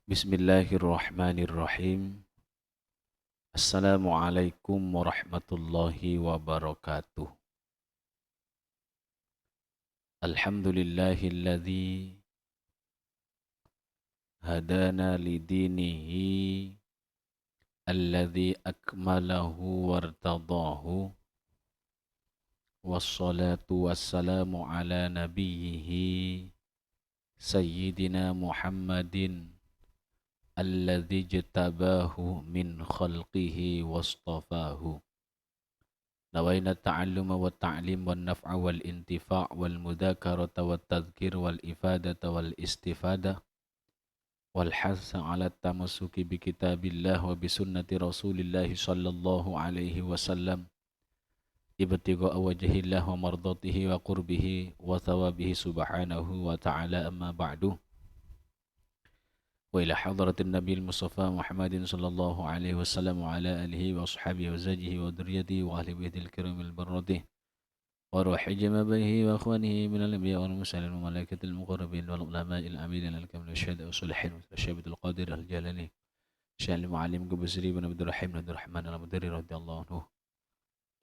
Bismillahirrahmanirrahim. Assalamualaikum warahmatullahi wabarakatuh. Alhamdulillahilladzi hadana lidinihi alladzi akmalahu wartadahu. Wassalatu wassalamu ala nabiyhi sayyidina Muhammadin alladzi jtabahu min khalqihi wastafahu. نوينا التعلم والتعليم والنفع والانتفاع والمذاكرة والتذكير والإفادة والاستفادة والحث على التمسك بكتاب الله وبسنة رسول الله صلى الله عليه وسلم ابتغاء وجه الله ومرضاته وقربه وثوابه سبحانه وتعالى. أما بعد، وإلى حضرة النبي المصطفى محمد صلى الله عليه وسلم وعلى آله وأصحابه وزوجه وذريته وأهل بيته الكرام البررة وروح جمابه وأخوانه من الأنبياء والمرسلين والملائكة المقربين والعلماء العاملين الكامل والشهداء والصالحين والشهيد القادر الجلالي شأن المعلم قبسري بن عبد الرحيم بن عبد الرحمن المدري رضي الله عنه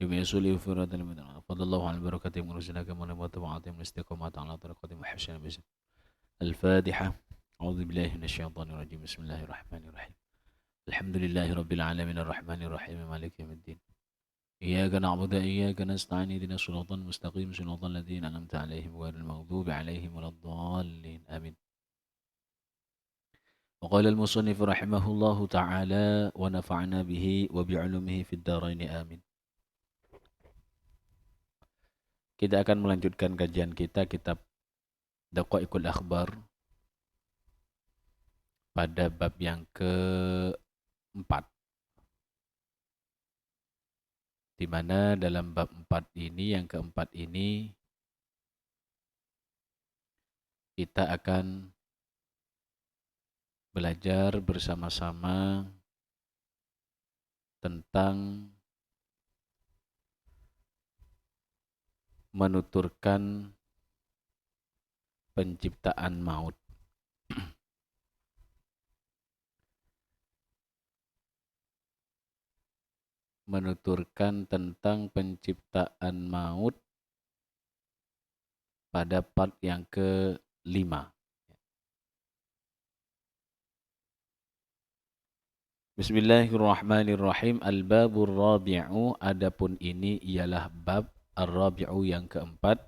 يوم يصلي وفراد المدن فضل الله على البركة من رسلنا كما نبات وعطيهم الاستقامة على طريقة محسن بسم الفاتحة. أعوذ بالله من الشيطان الرجيم. بسم الله الرحمن الرحيم. الحمد لله رب العالمين الرحمن الرحيم مالك يوم الدين. إياك نعبد وإياك نستعين اهدنا الصراط المستقيم صراط الذين أنعمت عليهم غير المغضوب عليهم ولا الضالين آمين. وقال المصنف رحمه الله تعالى ونفعنا به وبعلومه في الدارين آمين. Kita akan melanjutkan kajian kita kitab Daqaiqul Akhbar pada bab yang keempat, di mana dalam bab 4 ini, yang keempat ini, kita akan belajar bersama-sama tentang menuturkan penciptaan maut. Menuturkan tentang penciptaan maut pada part yang kelima. Bismillahirrahmanirrahim. Al-babur rabi'u, adapun ini ialah bab ar-rabi'u yang keempat.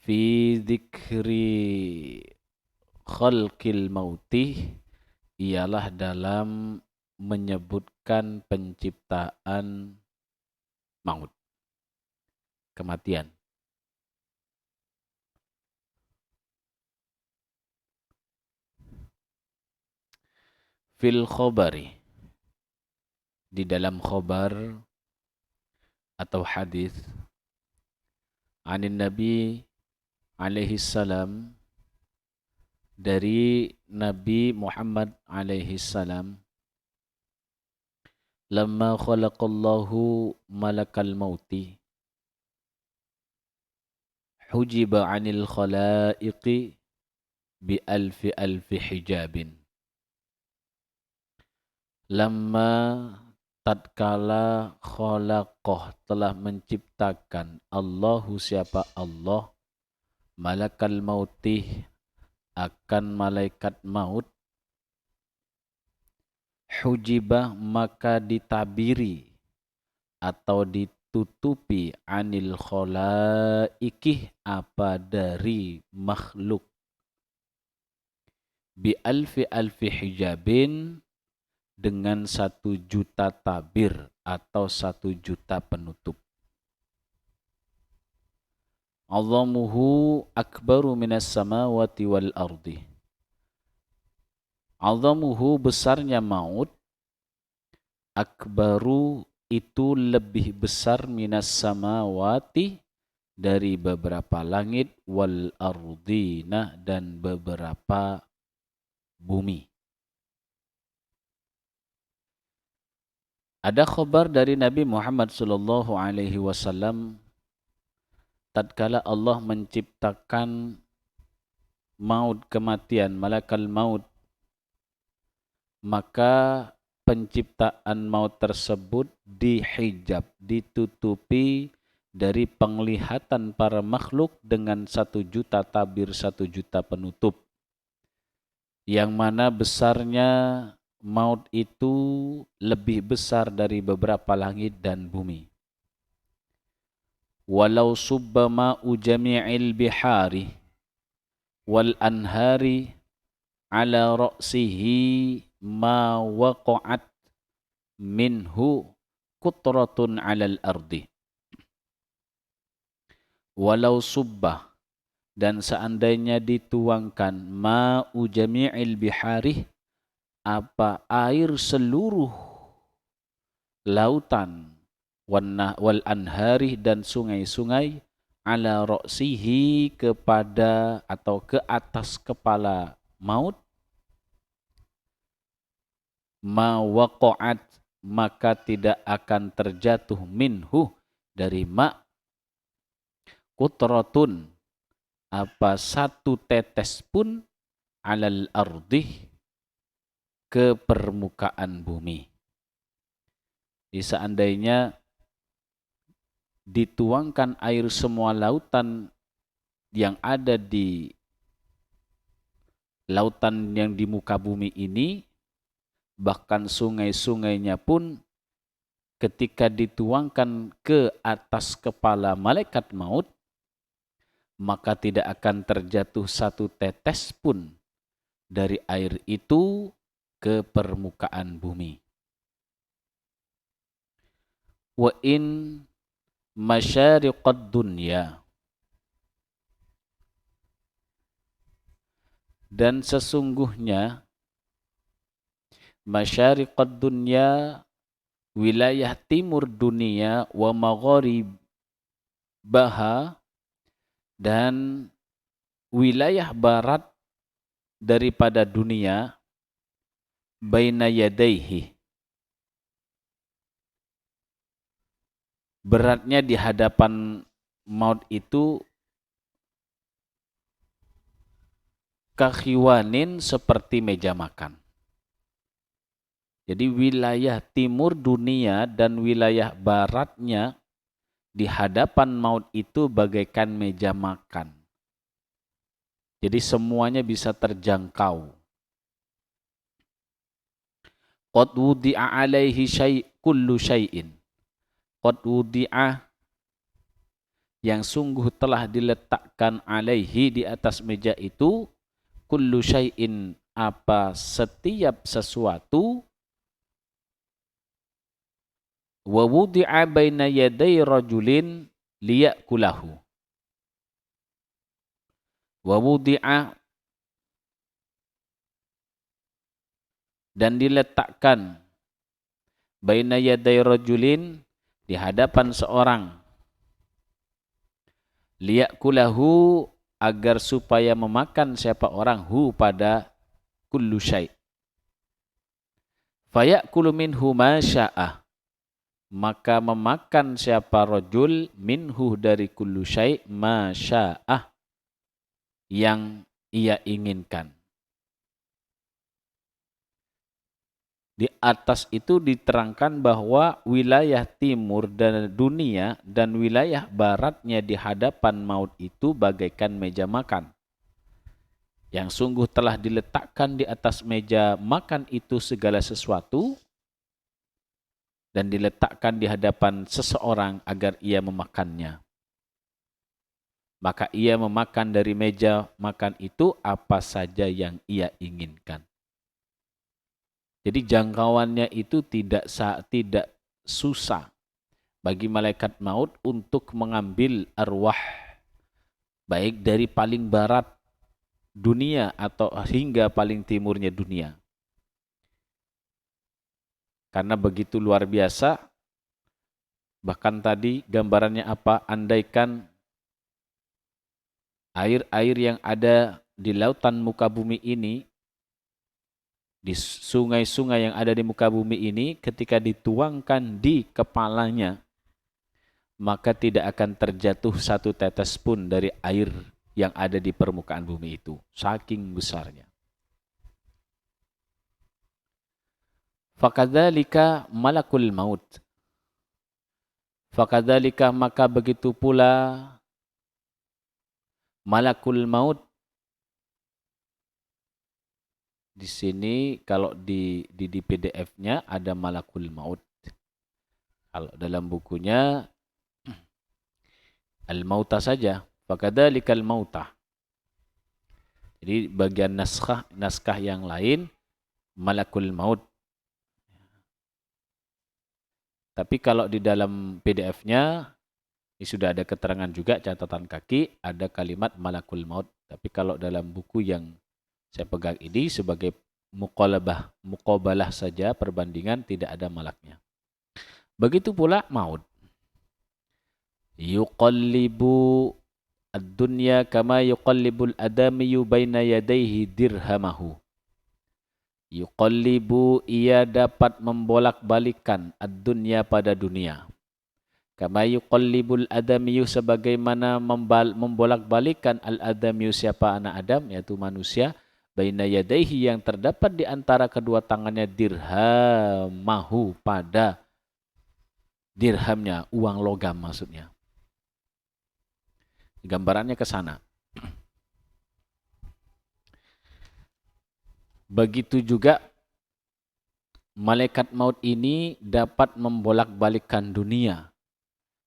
Fi dzikri khalqil mauti, ialah dalam menyebutkan penciptaan maut, kematian. Fil khobari, di dalam khobar atau hadis, anin Nabi alaihi salam, dari Nabi Muhammad alaihi salam, lamma khalaqallahu malakal mauti hujiba anil khalaiqi bi alfi hijabin. Lamma, tatkala, khalaqah, telah menciptakan, Allahu, siapa Allah, malakal mauti, akan malaikat maut, hujibah, maka ditabiri atau ditutupi, anil khalaikih, apa, dari makhluk, bi alfi hijabin, dengan 1.000.000 tabir atau 1.000.000 penutup. Azamuhu akbaru minas samawati wal ardi. Azamuhu, besarnya maut, akbaru, itu lebih besar, minas samawati, dari beberapa langit, wal ardina, dan beberapa bumi. Ada khabar dari Nabi Muhammad sallallahu alaihi wasallam tatkala Allah menciptakan maut, kematian, malakal maut, maka penciptaan maut tersebut dihijab, ditutupi dari penglihatan para makhluk dengan 1 juta tabir, 1 juta penutup. Yang mana besarnya maut itu lebih besar dari beberapa langit dan bumi. Walau subba ma'u jami'il bihari wal anhari ala ra'sihi ma waqa'at minhu qutratun 'alal ardi. Walau subbah, dan seandainya dituangkan ma'u jami'il bihari, apa air seluruh lautan, wal anhari dan sungai-sungai, ala ra'sihi kepada atau ke atas kepala maut, ma waqa'at maka tidak akan terjatuh minhu dari ma qutratun apa 1 tetes pun alal ardi ke permukaan bumi. Jadi seandainya dituangkan air semua lautan yang ada di lautan yang di muka bumi ini, bahkan sungai-sungainya pun ketika dituangkan ke atas kepala malaikat maut, maka tidak akan terjatuh 1 tetes pun dari air itu ke permukaan bumi. Wa in masyariqad dunya, dan sesungguhnya masyariqad dunya, wilayah timur dunia, wa magharibaha, dan wilayah barat daripada dunia, baina yadaihi, beratnya di hadapan maut itu kakhiwanin, seperti meja makan. Jadi wilayah timur dunia dan wilayah baratnya di hadapan maut itu bagaikan meja makan. Jadi semuanya bisa terjangkau. Qad wudi'a alaihi kullu syai'in. Qad wudi'a, yang sungguh telah diletakkan alaihi, di atas meja itu, kullu syai'in, apa setiap sesuatu, wa wudi'a baina yaday rajulin liya'kulahu. Wa wudi'a, dan diletakkan, baina yaday rajulin, di hadapan seorang, liya'kulahu, agar supaya memakan siapa orang, hu pada kullu syai'. Faya'kulu minhu ma sya'ah, maka memakan siapa rajul, minhu dari kullu syai', ma sya'ah, yang ia inginkan. Di atas itu diterangkan bahwa wilayah timur dan dunia dan wilayah baratnya di hadapan maut itu bagaikan meja makan. Yang sungguh telah diletakkan di atas meja makan itu segala sesuatu, dan diletakkan di hadapan seseorang agar ia memakannya. Maka ia memakan dari meja makan itu apa saja yang ia inginkan. Jadi jangkauannya itu tidak susah bagi malaikat maut untuk mengambil arwah, baik dari paling barat dunia atau hingga paling timurnya dunia. Karena begitu luar biasa, bahkan tadi gambarannya apa? Andaikan air-air yang ada di lautan muka bumi ini, di sungai-sungai yang ada di muka bumi ini, ketika dituangkan di kepalanya, maka tidak akan terjatuh 1 tetes pun dari air yang ada di permukaan bumi itu. Saking besarnya. Fakadzalika malakul maut. Fakadzalika maka begitu pula malakul maut. Di sini kalau di PDF-nya ada malakul maut. Kalau dalam bukunya al-mauta saja. Fakadzalika al-mauta. Jadi bagian naskah yang lain malakul maut. Tapi kalau di dalam PDF-nya ini sudah ada keterangan juga catatan kaki, ada kalimat malakul maut. Tapi kalau dalam buku yang saya pegang ini sebagai muqabalah saja, perbandingan, tidak ada malaknya. Begitu pula maut. Yuqallibu ad-dunya kama yuqallibul adamiyu baina yadayhi dirhamahu. Yuqallibu, ia dapat membolak-balikan ad-dunya pada dunia. Kama yuqallibul adamiyu, sebagaimana membolak-balikan al-adamiyu, siapa anak Adam, yaitu manusia, baina yadaihi, yang terdapat di antara kedua tangannya, dirhamahu, pada dirhamnya, uang logam maksudnya. Gambarannya ke sana. Begitu juga malaikat maut ini dapat membolak-balikkan dunia.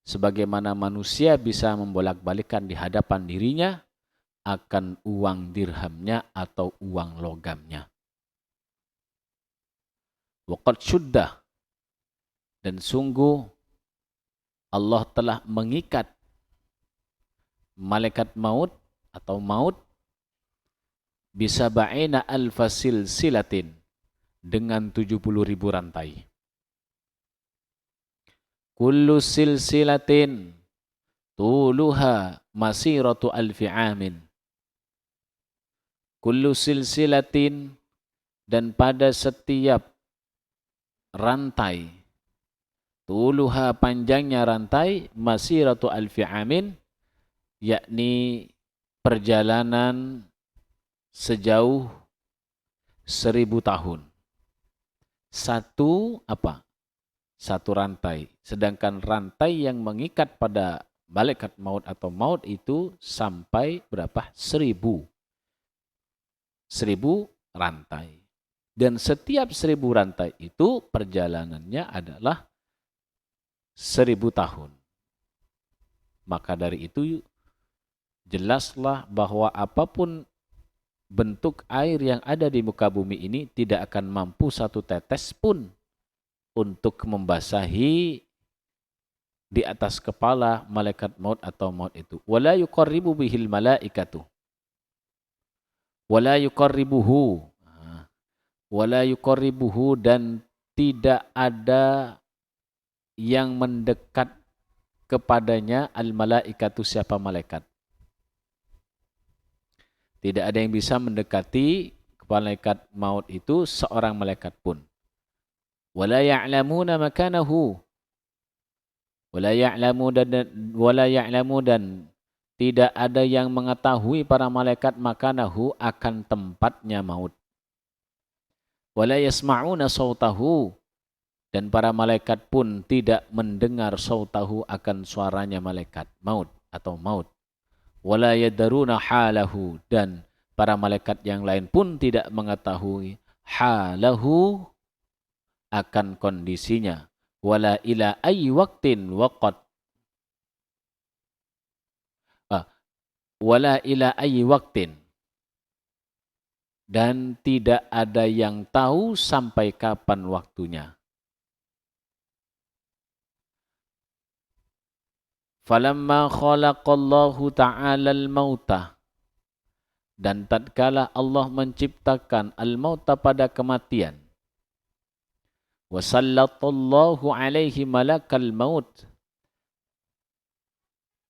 Sebagaimana manusia bisa membolak-balikkan di hadapan dirinya akan uang dirhamnya atau uang logamnya. Waqad syuddah, dan sungguh Allah telah mengikat malaikat maut atau maut bisa ba'ina alfa silsilatin, dengan 70.000 rantai. Kullu silsilatin tuluha masiratu alfi amin. Kullu silsilatin, dan pada setiap rantai, tuluha, panjangnya rantai, masiratu alfi amin, yakni perjalanan sejauh 1000 tahun. Satu apa? Satu rantai. Sedangkan rantai yang mengikat pada malaikat maut atau maut itu sampai berapa? 1000 rantai. Dan setiap 1000 rantai itu perjalanannya adalah 1000 tahun. Maka dari itu jelaslah bahwa apapun bentuk air yang ada di muka bumi ini tidak akan mampu satu tetes pun untuk membasahi di atas kepala malaikat maut atau maut itu. Wala yuqarribu bihil malaikatu. Wala yuqarribuhu. Wala yuqarribuhu, dan tidak ada yang mendekat kepadanya al malaikatu, siapa malaikat. Tidak ada yang bisa mendekati malaikat maut itu seorang malaikat pun. Wala ya'lamuna makanahu. Wala ya'lamu, dan tidak ada yang mengetahui para malaikat makanahu, akan tempatnya maut. Wala yasma'una sautahu, dan para malaikat pun tidak mendengar sautahu, akan suaranya malaikat maut atau maut. Wala yadaruna halahu, dan para malaikat yang lain pun tidak mengetahui halahu, akan kondisinya. Wala ila ayyi waqtin waqad. Wala ila ayyi waqtin, dan tidak ada yang tahu sampai kapan waktunya. Falamma khalaqallahu ta'ala al-mauta, dan tatkala Allah menciptakan al-mauta, pada kematian. Wa sallallahu alaihi malakal maut,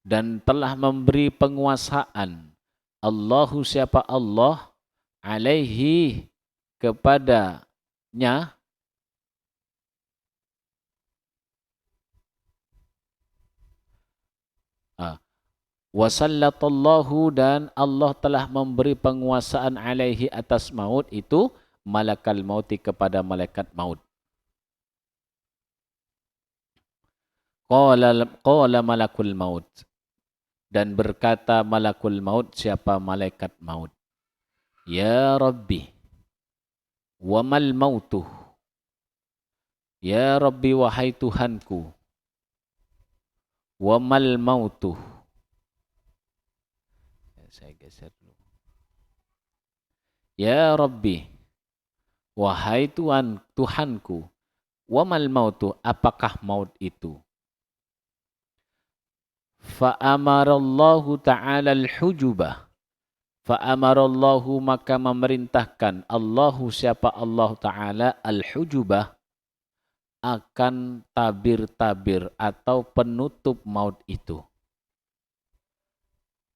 dan telah memberi penguasaan Allahu, siapa Allah, alaihi, kepadanya, wa sallallahu, dan Allah telah memberi penguasaan alaihi, atas maut itu, malakal mauti, kepada malaikat maut. Qala malakul maut. Dan berkata malakul maut, siapa malaikat maut. Ya Rabbi, wa mal mautuh. Ya Rabbi, wahai Tuhanku. Wa mal mautuh. Saya geser dulu. Ya Rabbi, wahai Tuhanku. Wa mal mautuh, apakah maut itu? Fa'amarallahu ta'ala al-hujubah. Fa'amarallahu, maka memerintahkan Allahu, siapa Allah Ta'ala, al-hujubah, akan tabir-tabir atau penutup maut itu.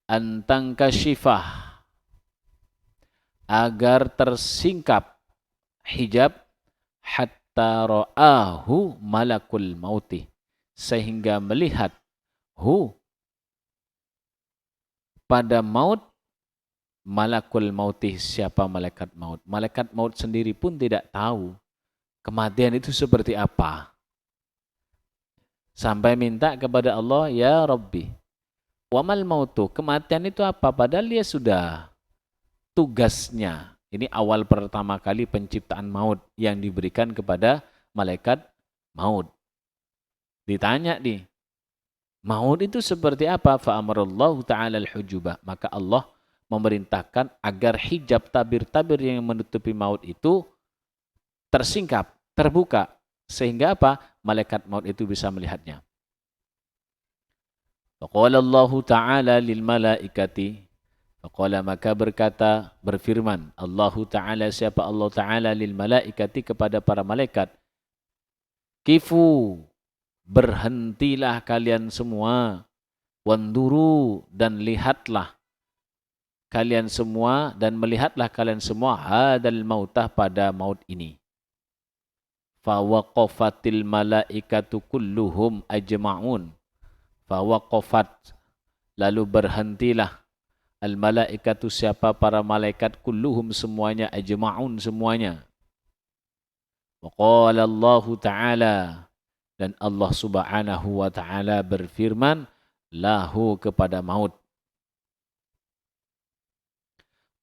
Antang kasyifah, agar tersingkap hijab, hatta ra'ahu malakul mauti, sehingga melihat pada maut, malakul mautih, siapa malaikat maut. Malaikat maut sendiri pun tidak tahu kematian itu seperti apa. Sampai minta kepada Allah, ya Rabbi, wamal mautu, kematian itu apa? Padahal dia sudah tugasnya. Ini awal pertama kali penciptaan maut yang diberikan kepada malaikat maut. Ditanya nih, maut itu seperti apa? Fa'amarallahu ta'ala al-hujubah. Maka Allah memerintahkan agar hijab tabir-tabir yang menutupi maut itu tersingkap, terbuka. Sehingga apa? Malaikat maut itu bisa melihatnya. Faqala Allah ta'ala lil malaikati. Faqala, maka berkata, berfirman Allah ta'ala, siapa Allah ta'ala, lil malaikati, kepada para malaikat. Kifu, berhentilah kalian semua. Wanduru, dan lihatlah kalian semua, dan melihatlah kalian semua, hadal mautah, pada maut ini. Fawaqafatil malaikatu kulluhum ajma'un. Fawaqafat, lalu berhentilah, al malaikatu, siapa para malaikat, kulluhum, semuanya, ajma'un, semuanya. Waqala Allah ta'ala, dan Allah subhanahu wa ta'ala berfirman, lahu, kepada maut.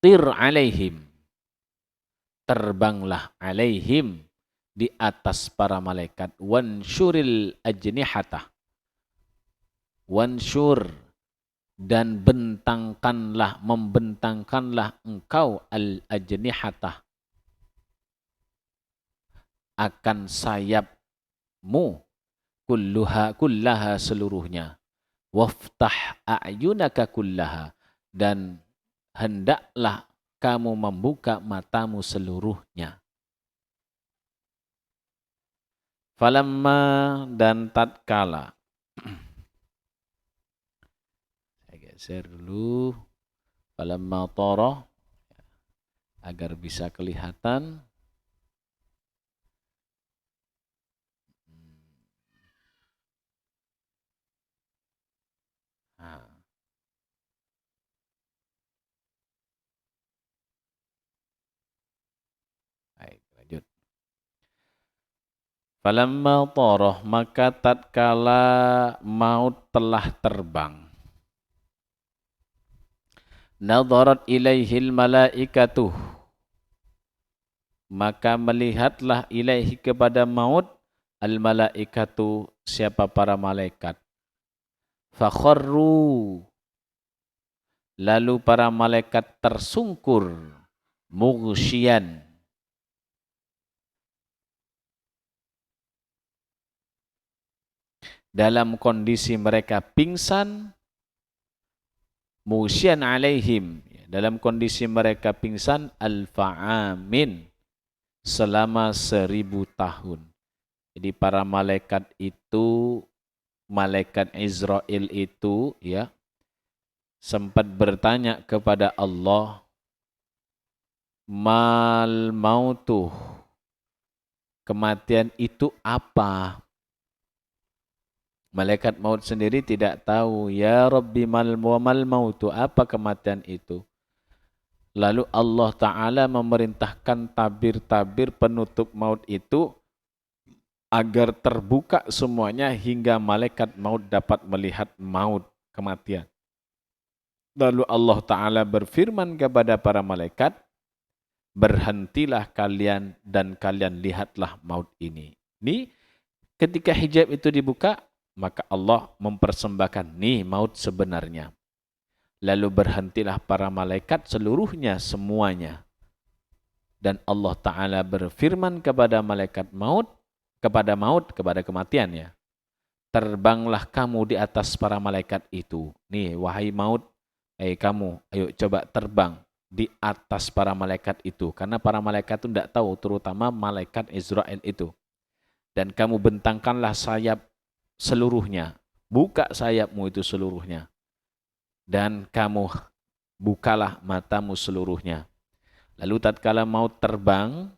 Tir alaihim, terbanglah, alaihim, di atas para malaikat. Wansyuril ajnihatah, wansyur, dan bentangkanlah, membentangkanlah engkau, al ajnihatah, akan sayapmu, kullaha, seluruhnya. Waftah a'yunaka kullaha, dan hendaklah kamu membuka matamu seluruhnya. Falamma, dan tatkala. Saya geser dulu. Falamma tara, agar bisa kelihatan. Baik, lanjut. Falamma tara, maka tatkala maut telah terbang. Nadharat ilaihil malaikatuh, maka melihatlah ilaihi, kepada maut, al malaikatu, siapa para malaikat. Fakharru, lalu para malaikat tersungkur, mughsyian, dalam kondisi mereka pingsan, mughsyian alaihim, dalam kondisi mereka pingsan, alfa'amin, selama 1000 tahun. Jadi para malaikat itu, malaikat Israel itu, ya, sempat bertanya kepada Allah, mal mautuh, kematian itu apa? Malaikat maut sendiri tidak tahu. Ya Rabbi, mal mautu, apa kematian itu? Lalu Allah Ta'ala memerintahkan tabir-tabir penutup maut itu agar terbuka semuanya hingga malaikat maut dapat melihat maut, kematian. Lalu Allah Ta'ala berfirman kepada para malaikat, berhentilah kalian dan kalian lihatlah maut ini. Ini ketika hijab itu dibuka, maka Allah mempersembahkan nih maut sebenarnya. Lalu berhentilah para malaikat seluruhnya, semuanya. Dan Allah Ta'ala berfirman kepada malaikat maut, kepada kematian ya. Terbanglah kamu di atas para malaikat itu. Nih, wahai maut, kamu, ayo coba terbang di atas para malaikat itu. Karena para malaikat itu tidak tahu, terutama malaikat Israel itu. Dan kamu bentangkanlah sayap seluruhnya. Buka sayapmu itu seluruhnya. Dan kamu bukalah matamu seluruhnya. Lalu tatkala maut terbang,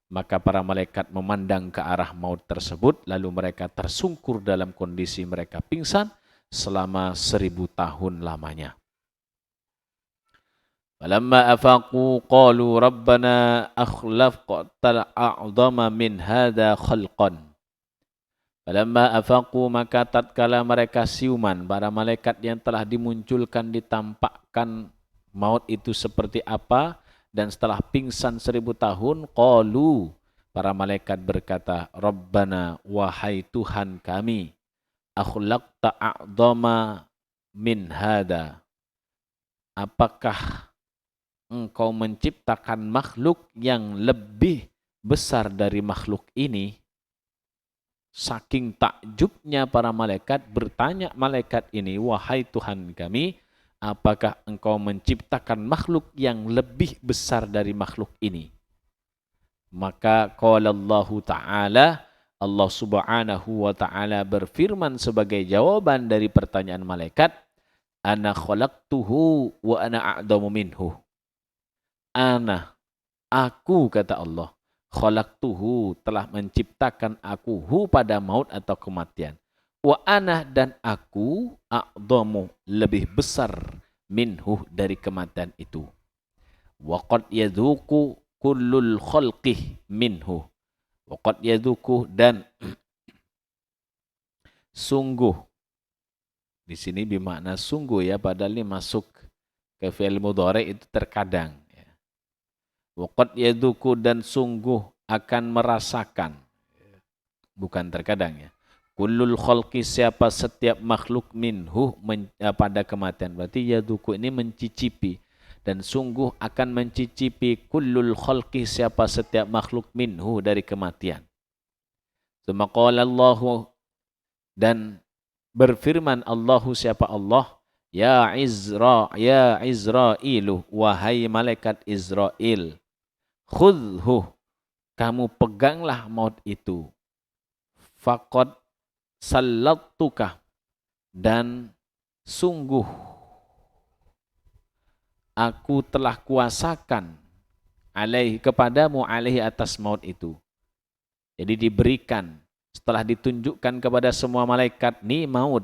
maka para malaikat memandang ke arah maut tersebut, lalu mereka tersungkur dalam kondisi mereka pingsan selama 1000 tahun lamanya. Falamma afaqu qalu rabbana akhlaftal a'dhama min hadha khalqan. Falamma afaqu, maka tatkala mereka siuman, para malaikat yang telah dimunculkan ditampakkan maut itu seperti apa, dan setelah pingsan 1000 tahun, qalu, para malaikat berkata, Rabbana, wahai Tuhan kami, akhlaqta a'dhama min hada. Apakah engkau menciptakan makhluk yang lebih besar dari makhluk ini? Saking takjubnya para malaikat, bertanya malaikat ini, wahai Tuhan kami, apakah engkau menciptakan makhluk yang lebih besar dari makhluk ini? Maka qala Allah Ta'ala, Allah Subhanahu wa Ta'ala berfirman sebagai jawaban dari pertanyaan malaikat, ana khalaqtuhu wa ana a'damu minhu. Aku kata Allah, khalaqtuhu, telah menciptakan aku, hu pada maut atau kematian. Wa ana, dan aku, a'dhamu, lebih besar, minhu, dari kematian itu. Wa qad yadhuku kullul khalqih minhu. Wa qad yadhuku, dan sungguh, di sini bermakna sungguh ya, padahal ini masuk ke fi'il mudhari itu terkadang. Waqad yaduku, dan sungguh akan merasakan. Bukan terkadang ya. Kullul khalqi, siapa setiap makhluk minhu, pada kematian. Berarti yaduku ini mencicipi. Dan sungguh akan mencicipi kullul khalqi, siapa setiap makhluk minhu, dari kematian. Tsumma qala Allahu, dan berfirman Allahu, siapa Allah, ya Izrailu, wahai malaikat Israel, khudhu, kamu peganglah maut itu. Faqad sallattuka, dan sungguh aku telah kuasakan alaihi, kepadamu, alaihi, atas maut itu. Jadi diberikan, setelah ditunjukkan kepada semua malaikat, nih maut.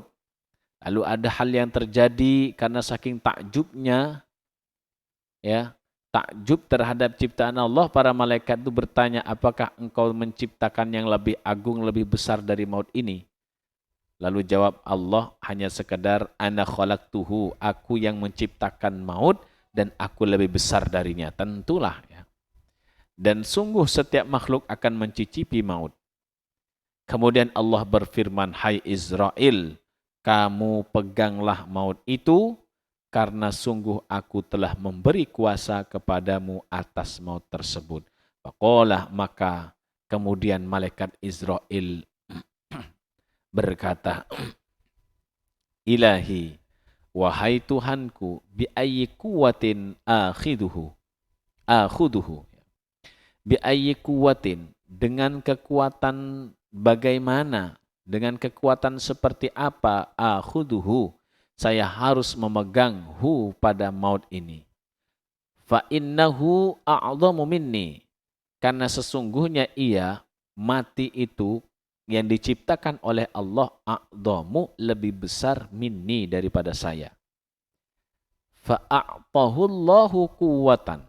Lalu ada hal yang terjadi karena saking takjubnya, ya, takjub terhadap ciptaan Allah, para malaikat itu bertanya, apakah engkau menciptakan yang lebih agung, lebih besar dari maut ini? Lalu jawab Allah, hanya sekedar ana khalaqtuhu, aku yang menciptakan maut dan aku lebih besar darinya. Tentulah ya. Dan sungguh setiap makhluk akan mencicipi maut. Kemudian Allah berfirman, hai Israel, kamu peganglah maut itu, karena sungguh aku telah memberi kuasa kepadamu atas maut tersebut. Faqala, maka kemudian malaikat Israel berkata, Ilahi, wahai Tuhanku, bi ayyi quwwatin akhuduhu. Bi ayyi quwwatin, dengan kekuatan bagaimana, dengan kekuatan seperti apa, akhuduhu, saya harus memegang hu, pada maut ini. Fa innahu a'dhamu minni, karena sesungguhnya ia, mati itu yang diciptakan oleh Allah, a'dhamu, lebih besar, minni, daripada saya. Fa a'tahullahu quwwatan,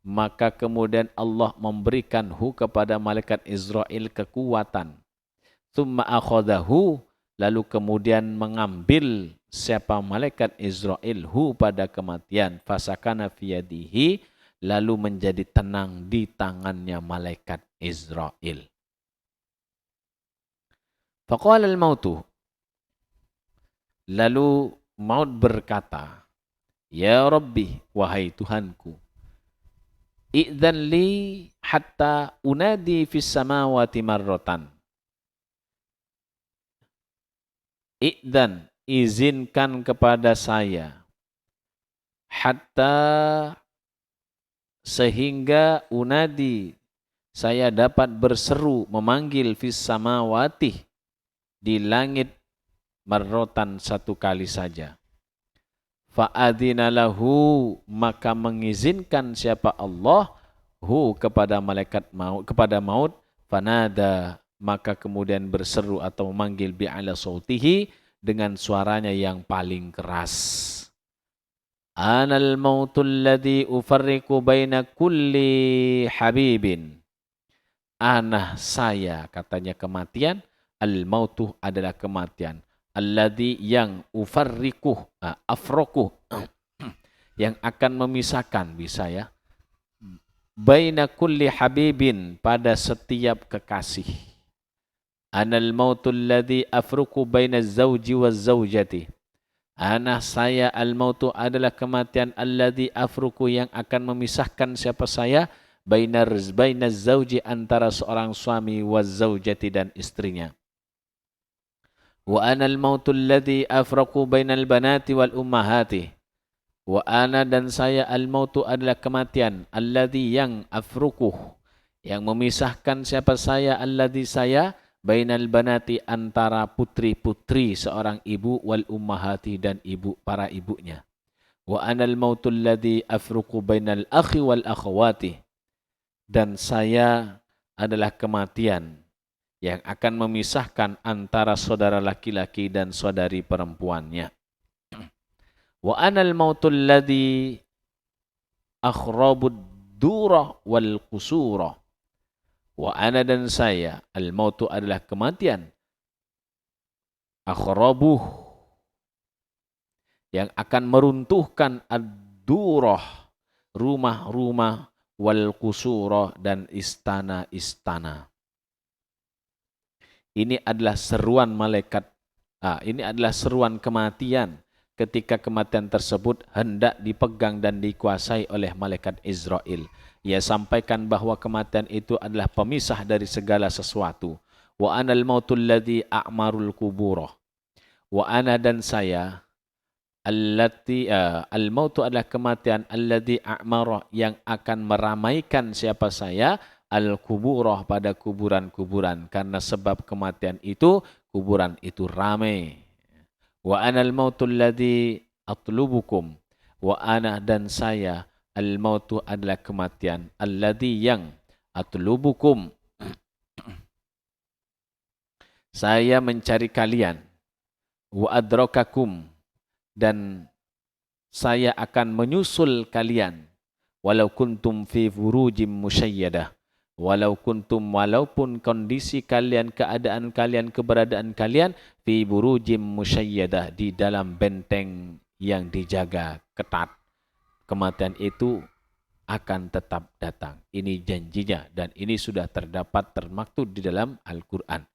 maka kemudian Allah memberikan hu, kepada malaikat Israel, kekuatan. Tsumma akhadahu, lalu kemudian mengambil siapa malaikat Israel hu pada kematian, fasakana fiyadihi, lalu menjadi tenang di tangannya malaikat Israel. Faqala al-mautu, lalu maut berkata, ya Rabbi, wahai Tuhanku, i'dzan li hatta unadi fis samawati marratan. I'dzan, izinkan kepada saya, hatta, sehingga unadi, saya dapat berseru memanggil fis samawati, di langit, marrotan, satu kali saja. Fa'adina lahu, maka mengizinkan siapa Allah hu kepada malaikat maut, kepada maut, fanada, maka kemudian berseru atau memanggil bi'ala sautihi, dengan suaranya yang paling keras. Anal mautul ladzi ufarriqu baina kulli habibin. Anah saya, katanya kematian, al-mautu adalah kematian, alladzi yang ufarriquh, afrokuh, yang akan memisahkan, bisa ya, baina kulli habibin, pada setiap kekasih. Anal mautul ladzi afruqu baina zawji wa zawjati. Anah saya, al-mautu adalah kematian, alladzi afruqu, yang akan memisahkan siapa saya, baina zawji, antara seorang suami, wa zawjati, dan istrinya. Wa ana al-mautul ladzi afraqu bainal banati wal ummahati. Wa ana, dan saya, al-mautu adalah kematian, alladzi yang afruquh, yang memisahkan siapa saya, alladzi saya, bainal banati, antara putri-putri seorang ibu, wal ummahati, dan ibu, para ibunya. Wa ana al-mautul ladzi afruqu bainal akhi wal akhawati. Dan saya adalah kematian yang akan memisahkan antara saudara laki-laki dan saudari perempuannya. Wa anal mautul ladzi akhrabud dura wal qusura. Wa ana, dan saya, al mautu adalah kematian, akhrabuh, yang akan meruntuhkan ad-durah, rumah-rumah, wal qusura, dan istana-istana. Ini adalah seruan malaikat, ini adalah seruan kematian ketika kematian tersebut hendak dipegang dan dikuasai oleh malaikat Israel. Ia sampaikan bahwa kematian itu adalah pemisah dari segala sesuatu. Wa anal mautul ladzi a'marul kubura. Wa ana, dan saya, allati al-mautu adalah kematian, alladzi a'mara, yang akan meramaikan siapa saya, al-kuburah, pada kuburan-kuburan, karena sebab kematian itu kuburan itu ramai. Wa anal mautul ladzi atlubukum. Wa ana, dan saya, al-mautu adalah kematian, alladzi yang atlubukum, saya mencari kalian, wa adrakakum, dan saya akan menyusul kalian, walau kuntum fi furujim musyayyadah, walaupun kondisi kalian, keadaan kalian, keberadaan kalian, fi burujim musyayyadah, di dalam benteng yang dijaga ketat, kematian itu akan tetap datang. Ini janjinya, dan ini sudah terdapat termaktub di dalam Al-Quran.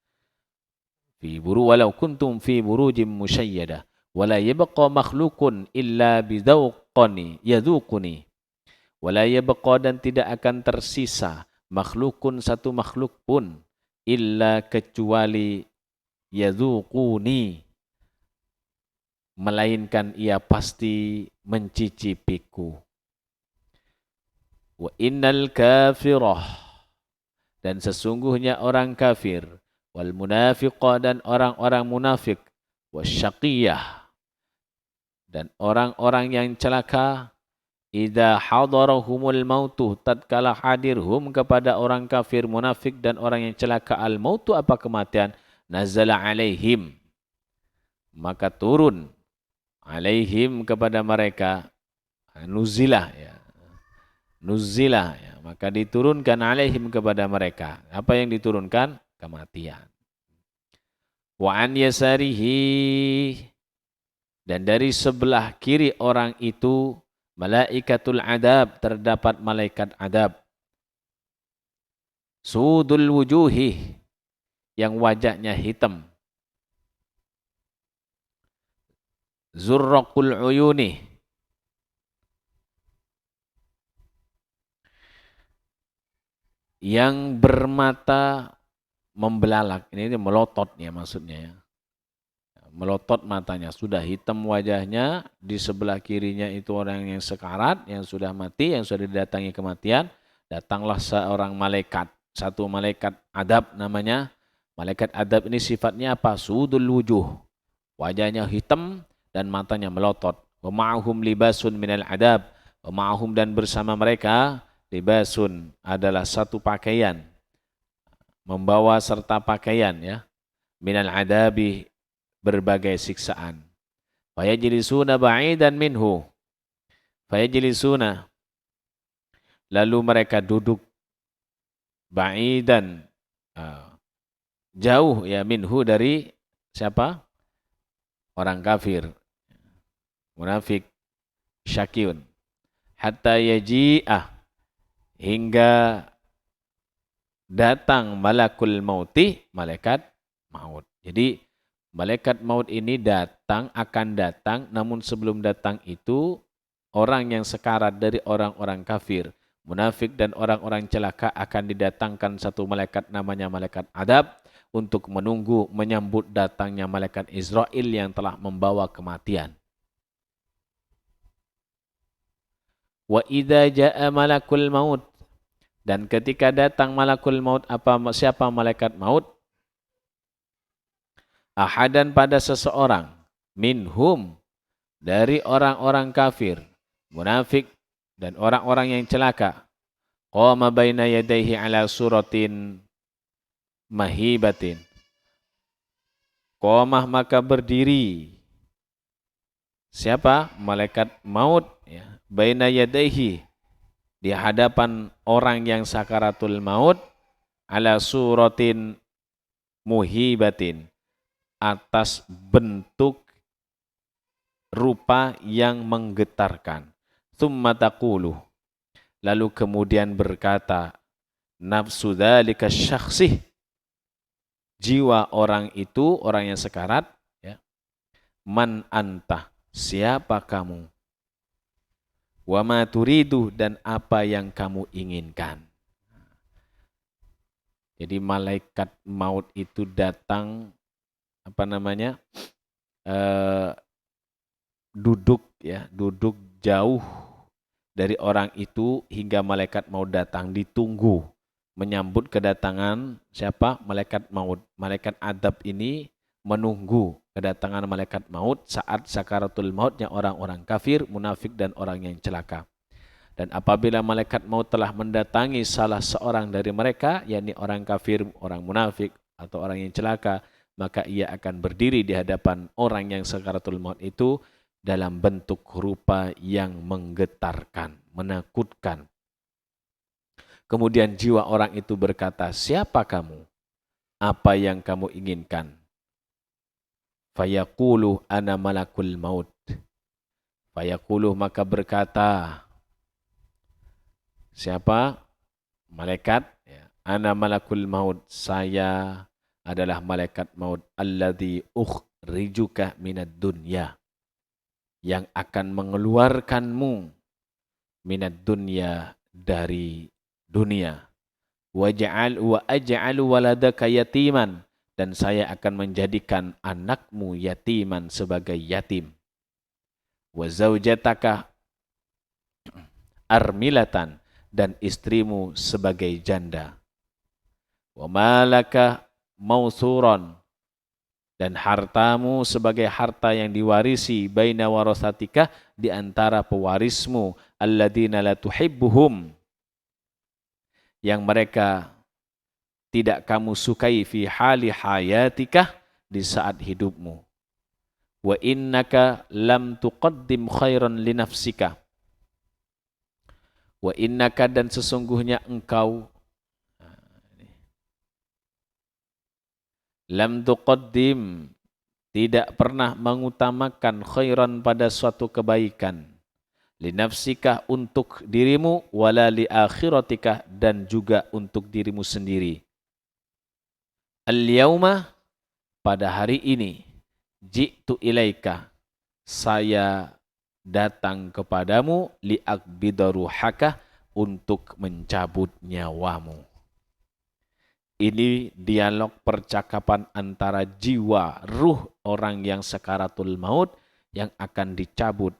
Walau kuntum fi burujim musyayyadah, wala yabqa makhlukun illa bidauqani yadhuquni. Wala yabqa, dan tidak akan tersisa, makhlukun, satu makhluk pun, illa, kecuali, yadhuquni, melainkan ia pasti mencicipiku. Wa innal kafirah, dan sesungguhnya orang kafir, wal munafiqah, dan orang-orang munafik, wasyaqiyah, dan orang-orang yang celaka, idza hadarahumul mautu, tatkala hadir hum, kepada orang kafir, munafik, dan orang yang celaka, al mautu, apa kematian, nazala alaihim, maka turun, alaihim, kepada mereka, nuzilah ya, nuzilah ya, maka diturunkan alaihim, kepada mereka. Apa yang diturunkan? Kematian. Wa an yasarihi, dan dari sebelah kiri orang itu malaikatul adab, terdapat malaikat adab. Sudul wujuhi, yang wajahnya hitam. Zurraqul uyuni, yang bermata membelalak. Ini melotot ya maksudnya ya. Melotot matanya, sudah hitam wajahnya, di sebelah kirinya itu orang yang sekarat, yang sudah mati, yang sudah didatangi kematian. Datanglah seorang malaikat, satu malaikat adab namanya. Malaikat adab ini sifatnya apa? Sudul wujuh, wajahnya hitam dan matanya melotot. Wa ma'ahum libasun minal adab, wa ma'ahum, dan bersama mereka, libasun adalah satu pakaian, membawa serta pakaian ya, minal adabi, berbagai siksaan. Fayajlisuna ba'idan minhu, fayajlisuna, lalu mereka duduk, ba'idan, jauh ya, minhu, dari siapa? Orang kafir, munafik, syakiun. Hatta yaji'ah, hingga datang malakul mauti, malaikat maut. Jadi malaikat maut ini akan datang, namun sebelum datang itu orang yang sekarat dari orang-orang kafir, munafik dan orang-orang celaka akan didatangkan satu malaikat namanya malaikat adab untuk menunggu menyambut datangnya malaikat Israel yang telah membawa kematian. Wa idza jaa malakul maut, dan ketika datang malakul maut, siapa malaikat maut? Ahadan, pada seseorang, minhum, dari orang-orang kafir, munafik dan orang-orang yang celaka. Qama baina yadayhi ala suratin mahibatin. Qamah, maka berdiri. Siapa? Malaikat maut ya. Baina yadayhi, di hadapan orang yang sakaratul maut, ala suratin muhibatin, atas bentuk rupa yang menggetarkan. Tsumma taqulu, lalu kemudian berkata, nafsu dzalika syakhsih, jiwa orang itu, orang yang sekarat ya, man anta, siapa kamu? Wa ma turidu, dan apa yang kamu inginkan. Jadi malaikat maut itu datang, duduk jauh dari orang itu hingga malaikat maut datang, ditunggu menyambut kedatangan siapa? Malaikat maut. Malaikat adab ini menunggu kedatangan malaikat maut saat sakaratul mautnya orang-orang kafir, munafik dan orang yang celaka. Dan apabila malaikat maut telah mendatangi salah seorang dari mereka, yakni orang kafir, orang munafik atau orang yang celaka, maka ia akan berdiri di hadapan orang yang sakaratul maut itu dalam bentuk rupa yang menggetarkan, menakutkan. Kemudian jiwa orang itu berkata, siapa kamu? Apa yang kamu inginkan? Fayaqulu ana malakul maut. Fayaqulu, maka berkata, siapa? Malaikat. Ana malakul maut, saya adalah malaikat maut. Alladhi ukhrijuka minad dunya, yang akan mengeluarkanmu minad dunya, dari dunia. Wa aj'alu waladaka yatiman, dan saya akan menjadikan anakmu yatiman, sebagai yatim. Wa zaujataka armilatan, dan istrimu sebagai janda. Wa malaka mausuron, dan hartamu sebagai harta yang diwarisi, baina warasatika, di antara pewarismu, alladzina la tuhibbuhum, yang mereka tidak kamu sukai, fi hali hayatika, di saat hidupmu. Wa innaka lam tuqaddim khairan li nafsika. Wa innaka, dan sesungguhnya engkau, lam tuqaddim, tidak pernah mengutamakan khairan pada suatu kebaikan, linafsikah untuk dirimu, wala li akhiratikah dan juga untuk dirimu sendiri. Al-yauma, pada hari ini, ji'tu ilaika, saya datang kepadamu, li'akbida ruhaka, untuk mencabut nyawamu. Ini dialog percakapan antara jiwa, ruh orang yang sakaratul maut yang akan dicabut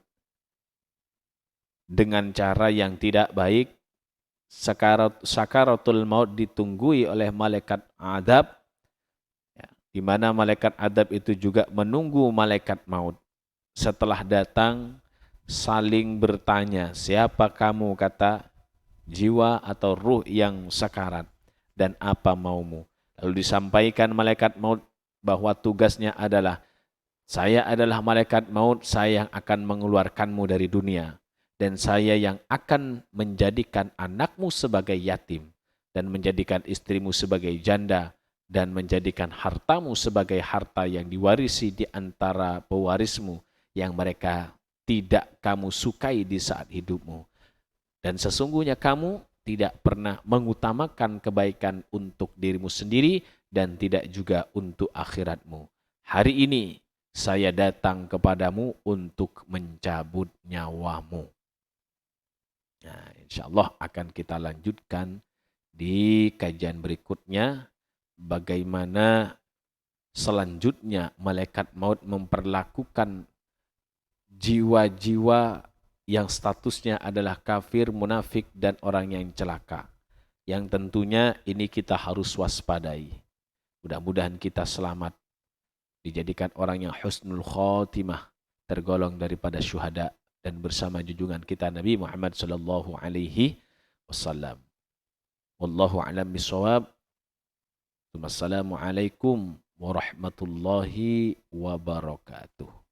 dengan cara yang tidak baik. Sakaratul maut ditunggui oleh malaikat adab, di mana malaikat adab itu juga menunggu malaikat maut. Setelah datang, saling bertanya, siapa kamu, kata jiwa atau ruh yang sakarat, dan apa maumu? Lalu disampaikan malaikat maut bahwa tugasnya adalah, saya adalah malaikat maut, saya yang akan mengeluarkanmu dari dunia. Dan saya yang akan menjadikan anakmu sebagai yatim, dan menjadikan istrimu sebagai janda, dan menjadikan hartamu sebagai harta yang diwarisi di antara pewarismu, yang mereka tidak kamu sukai di saat hidupmu. Dan sesungguhnya kamu tidak pernah mengutamakan kebaikan untuk dirimu sendiri dan tidak juga untuk akhiratmu. Hari ini saya datang kepadamu untuk mencabut nyawamu. Nah, insyaallah akan kita lanjutkan di kajian berikutnya, bagaimana selanjutnya malaikat maut memperlakukan jiwa-jiwa yang statusnya adalah kafir, munafik, dan orang yang celaka. Yang tentunya ini kita harus waspadai. Mudah-mudahan kita selamat, dijadikan orang yang husnul khotimah, tergolong daripada syuhada, dan bersama junjungan kita Nabi Muhammad sallallahu alaihi wasallam. Wallahu a'lam bishawab. Wassalamualaikum warahmatullahi wabarakatuh.